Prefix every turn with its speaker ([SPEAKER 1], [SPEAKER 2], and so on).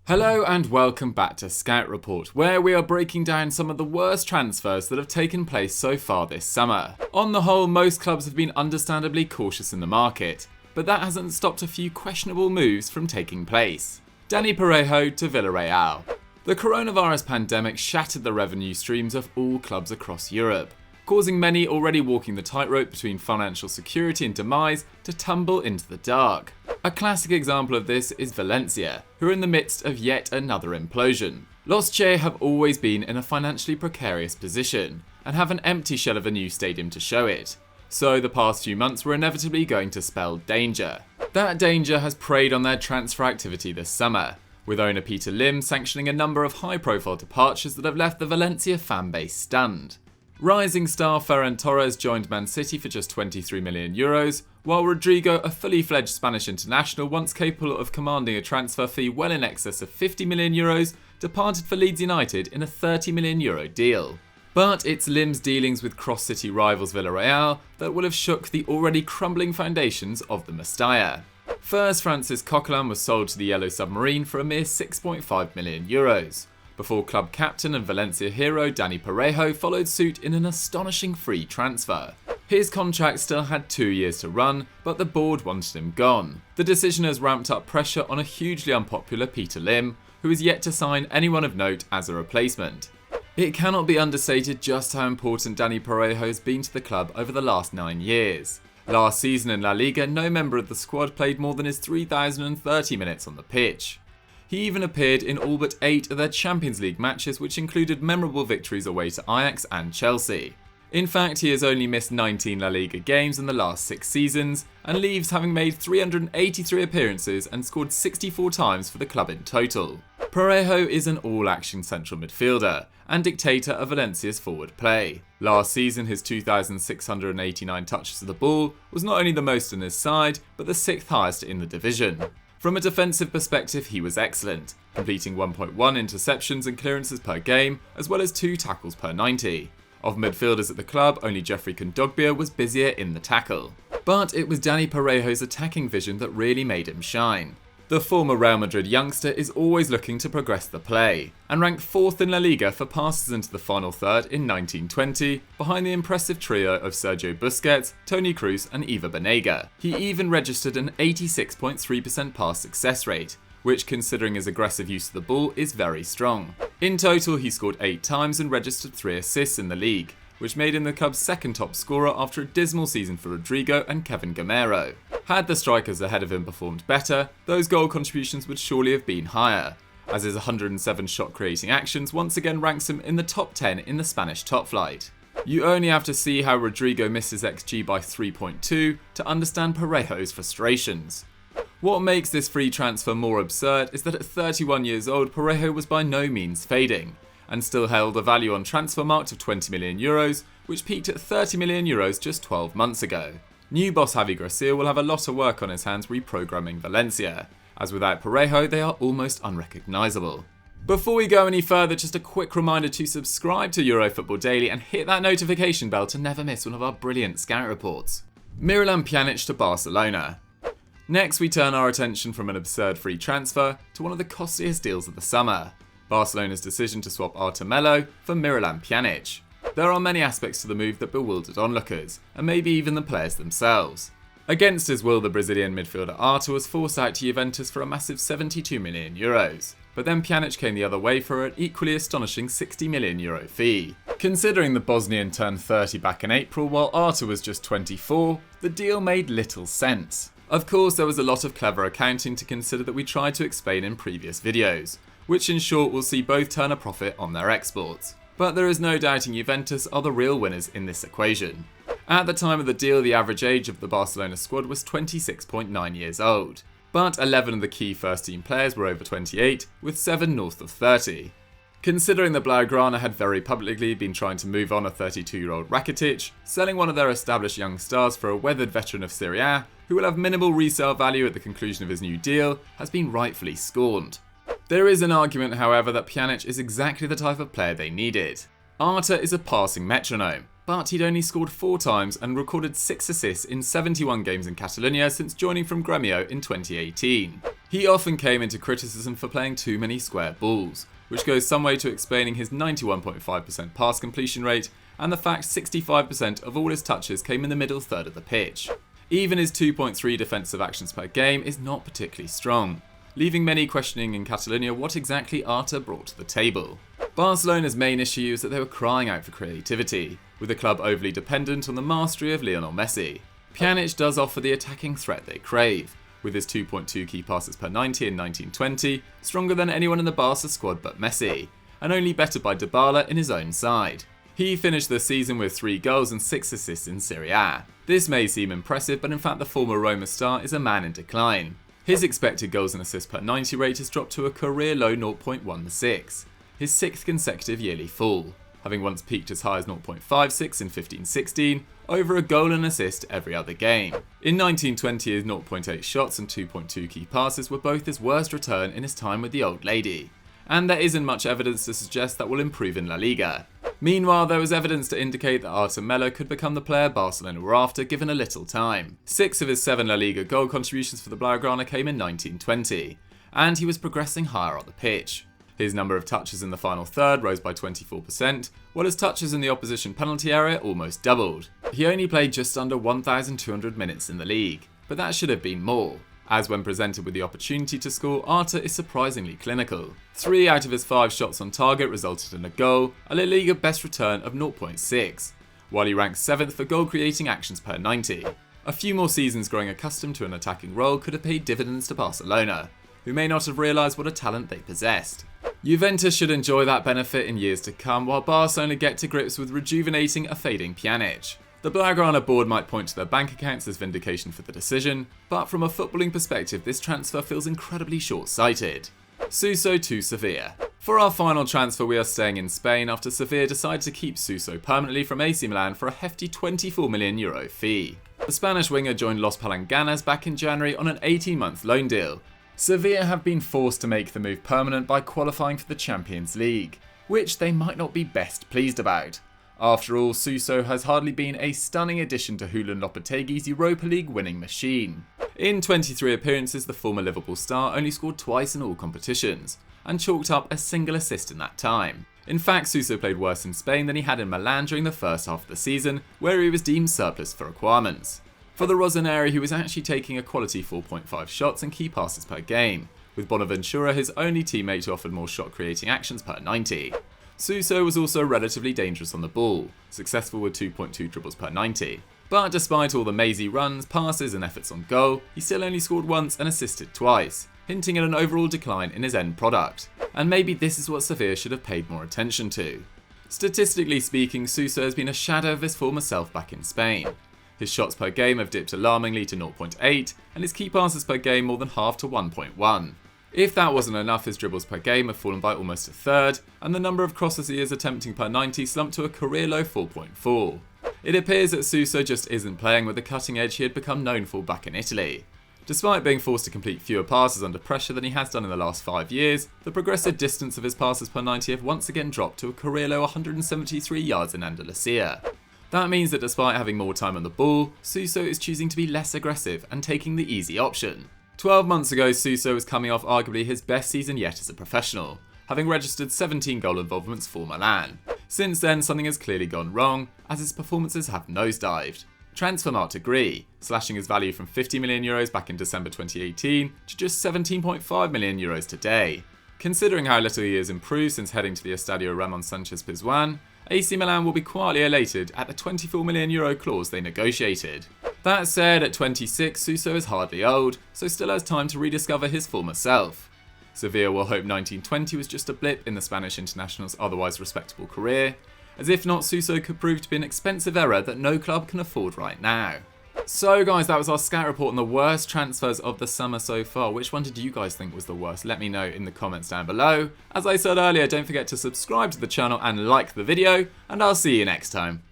[SPEAKER 1] Hello and welcome back to Scout Report, where we are breaking down some of the worst transfers that have taken place so far this summer. On the whole, most clubs have been understandably cautious in the market, but that hasn't stopped a few questionable moves from taking place. Dani Parejo to Villarreal. The coronavirus pandemic shattered the revenue streams of all clubs across Europe, causing many already walking the tightrope between financial security and demise to tumble into the dark. A classic example of this is Valencia, who are in the midst of yet another implosion. Los Che have always been in a financially precarious position, and have an empty shell of a new stadium to show it. So the past few months were inevitably going to spell danger. That danger has preyed on their transfer activity this summer, with owner Peter Lim sanctioning a number of high-profile departures that have left the Valencia fanbase stunned. Rising star Ferran Torres joined Man City for just €23 million, while Rodrigo, a fully fledged Spanish international once capable of commanding a transfer fee well in excess of €50 million, departed for Leeds United in a €30 million deal. But it's Lim's dealings with cross-city rivals Villarreal that will have shook the already crumbling foundations of the Mestalla. First, Francis Coquelin was sold to the Yellow Submarine for a mere €6.5 million. Before club captain and Valencia hero Dani Parejo followed suit in an astonishing free transfer. His contract still had 2 years to run, but the board wanted him gone. The decision has ramped up pressure on a hugely unpopular Peter Lim, who is yet to sign anyone of note as a replacement. It cannot be understated just how important Dani Parejo has been to the club over the last 9 years. Last season in La Liga, no member of the squad played more than his 3,030 minutes on the pitch. He even appeared in all but 8 of their Champions League matches, which included memorable victories away to Ajax and Chelsea. In fact, he has only missed 19 La Liga games in the last 6 seasons, and leaves having made 383 appearances and scored 64 times for the club in total. Parejo is an all-action central midfielder and dictator of Valencia's forward play. Last season, his 2,689 touches of the ball was not only the most on his side, but the 6th highest in the division. From a defensive perspective, he was excellent, completing 1.1 interceptions and clearances per game, as well as 2 tackles per 90. Of midfielders at the club, only Jeffrey Kondogbia was busier in the tackle. But it was Dani Parejo's attacking vision that really made him shine. The former Real Madrid youngster is always looking to progress the play, and ranked 4th in La Liga for passes into the final third in 1920, behind the impressive trio of Sergio Busquets, Toni Kroos and Iva Banega. He even registered an 86.3% pass success rate, which, considering his aggressive use of the ball, is very strong. In total, he scored 8 times and registered 3 assists in the league, which made him the club's 2nd top scorer after a dismal season for Rodrigo and Kevin Gamero. Had the strikers ahead of him performed better, those goal contributions would surely have been higher, as his 107 shot creating actions once again ranks him in the top 10 in the Spanish top flight. You only have to see how Rodrigo misses XG by 3.2 to understand Parejo's frustrations. What makes this free transfer more absurd is that at 31 years old, Parejo was by no means fading, and still held a value on Transfermarkt of €20 million, which peaked at €30 million just 12 months ago. New boss Javi Gracia will have a lot of work on his hands reprogramming Valencia, as without Parejo they are almost unrecognisable. Before we go any further, just a quick reminder to subscribe to Eurofootball Daily and hit that notification bell to never miss one of our brilliant scout reports. Miralem Pjanic to Barcelona. Next, we turn our attention from an absurd free transfer to one of the costliest deals of the summer: Barcelona's decision to swap Arthur Melo for Miralem Pjanic. There are many aspects to the move that bewildered onlookers, and maybe even the players themselves. Against his will, the Brazilian midfielder Arthur was forced out to Juventus for a massive €72 million, but then Pjanic came the other way for an equally astonishing €60 million fee. Considering the Bosnian turned 30 back in April while Arthur was just 24, the deal made little sense. Of course, there was a lot of clever accounting to consider that we tried to explain in previous videos, which in short will see both turn a profit on their exports. But there is no doubting Juventus are the real winners in this equation. At the time of the deal, the average age of the Barcelona squad was 26.9 years old, but 11 of the key first-team players were over 28, with 7 north of 30. Considering the Blaugrana had very publicly been trying to move on a 32-year-old Rakitic, selling one of their established young stars for a weathered veteran of Serie A, who will have minimal resale value at the conclusion of his new deal, has been rightfully scorned. There is an argument, however, that Pianiech is exactly the type of player they needed. Arthur is a passing metronome, but he'd only scored 4 times and recorded 6 assists in 71 games in Catalonia since joining from Gremio in 2018. He often came into criticism for playing too many square balls, which goes some way to explaining his 91.5% pass completion rate and the fact 65% of all his touches came in the middle third of the pitch. Even his 2.3 defensive actions per game is not particularly strong, leaving many questioning in Catalonia what exactly Arthur brought to the table. Barcelona's main issue is that they were crying out for creativity, with the club overly dependent on the mastery of Lionel Messi. Pianiech does offer the attacking threat they crave, with his 2.2 key passes per 90 in 1920, stronger than anyone in the Barca squad but Messi, and only bettered by Dybala in his own side. He finished the season with 3 goals and 6 assists in Serie A. This may seem impressive, but in fact the former Roma star is a man in decline. His expected goals and assists per 90 rate has dropped to a career low 0.16, his 6th consecutive yearly fall, having once peaked as high as 0.56 in 15-16, over a goal and assist every other game. In 1920, his 0.8 shots and 2.2 key passes were both his worst return in his time with the old lady, and there isn't much evidence to suggest that will improve in La Liga. Meanwhile, there was evidence to indicate that Arthur Melo could become the player Barcelona were after given a little time. 6 of his 7 La Liga goal contributions for the Blaugrana came in 1920, and he was progressing higher on the pitch. His number of touches in the final third rose by 24%, while his touches in the opposition penalty area almost doubled. He only played just under 1,200 minutes in the league, but that should have been more, as when presented with the opportunity to score, Arthur is surprisingly clinical. 3 out of his 5 shots on target resulted in a goal, a La Liga best return of 0.6, while he ranks 7th for goal creating actions per 90. A few more seasons growing accustomed to an attacking role could have paid dividends to Barcelona, who may not have realised what a talent they possessed. Juventus should enjoy that benefit in years to come, while Barcelona get to grips with rejuvenating a fading Pianiech. The Blaugrana board might point to their bank accounts as vindication for the decision, but from a footballing perspective this transfer feels incredibly short-sighted. Suso to Sevilla. For our final transfer we are staying in Spain after Sevilla decided to keep Suso permanently from AC Milan for a hefty €24 million fee. The Spanish winger joined Los Palanganas back in January on an 18-month loan deal. Sevilla have been forced to make the move permanent by qualifying for the Champions League, which they might not be best pleased about. After all, Suso has hardly been a stunning addition to Julen Lopetegui's Europa League winning machine. In 23 appearances, the former Liverpool star only scored twice in all competitions, and chalked up a single assist in that time. In fact, Suso played worse in Spain than he had in Milan during the first half of the season, where he was deemed surplus for requirements. For the Rossoneri, he was actually taking a quality 4.5 shots and key passes per game, with Bonaventura his only teammate who offered more shot-creating actions per 90. Suso was also relatively dangerous on the ball, successful with 2.2 dribbles per 90. But despite all the mazy runs, passes and efforts on goal, he still only scored once and assisted twice, hinting at an overall decline in his end product. And maybe this is what Sevilla should have paid more attention to. Statistically speaking, Suso has been a shadow of his former self back in Spain. His shots per game have dipped alarmingly to 0.8, and his key passes per game more than half to 1.1. If that wasn't enough, his dribbles per game have fallen by almost a third, and the number of crosses he is attempting per 90 slumped to a career low 4.4. It appears that Suso just isn't playing with the cutting edge he had become known for back in Italy. Despite being forced to complete fewer passes under pressure than he has done in the last 5 years, the progressive distance of his passes per 90 have once again dropped to a career low 173 yards in Andalusia. That means that despite having more time on the ball, Suso is choosing to be less aggressive and taking the easy option. 12 months ago, Suso was coming off arguably his best season yet as a professional, having registered 17 goal involvements for Milan. Since then, something has clearly gone wrong, as his performances have nosedived. Transfermarkt agree, slashing his value from €50 million back in December 2018 to just €17.5 million today. Considering how little he has improved since heading to the Estadio Ramon Sanchez Pizjuan, AC Milan will be quietly elated at the €24 million clause they negotiated. That said, at 26, Suso is hardly old, so still has time to rediscover his former self. Sevilla will hope 1920 was just a blip in the Spanish international's otherwise respectable career, as if not, Suso could prove to be an expensive error that no club can afford right now. So guys, that was our scout report on the worst transfers of the summer so far. Which one did you guys think was the worst? Let me know in the comments down below. As I said earlier, don't forget to subscribe to the channel and like the video, and I'll see you next time.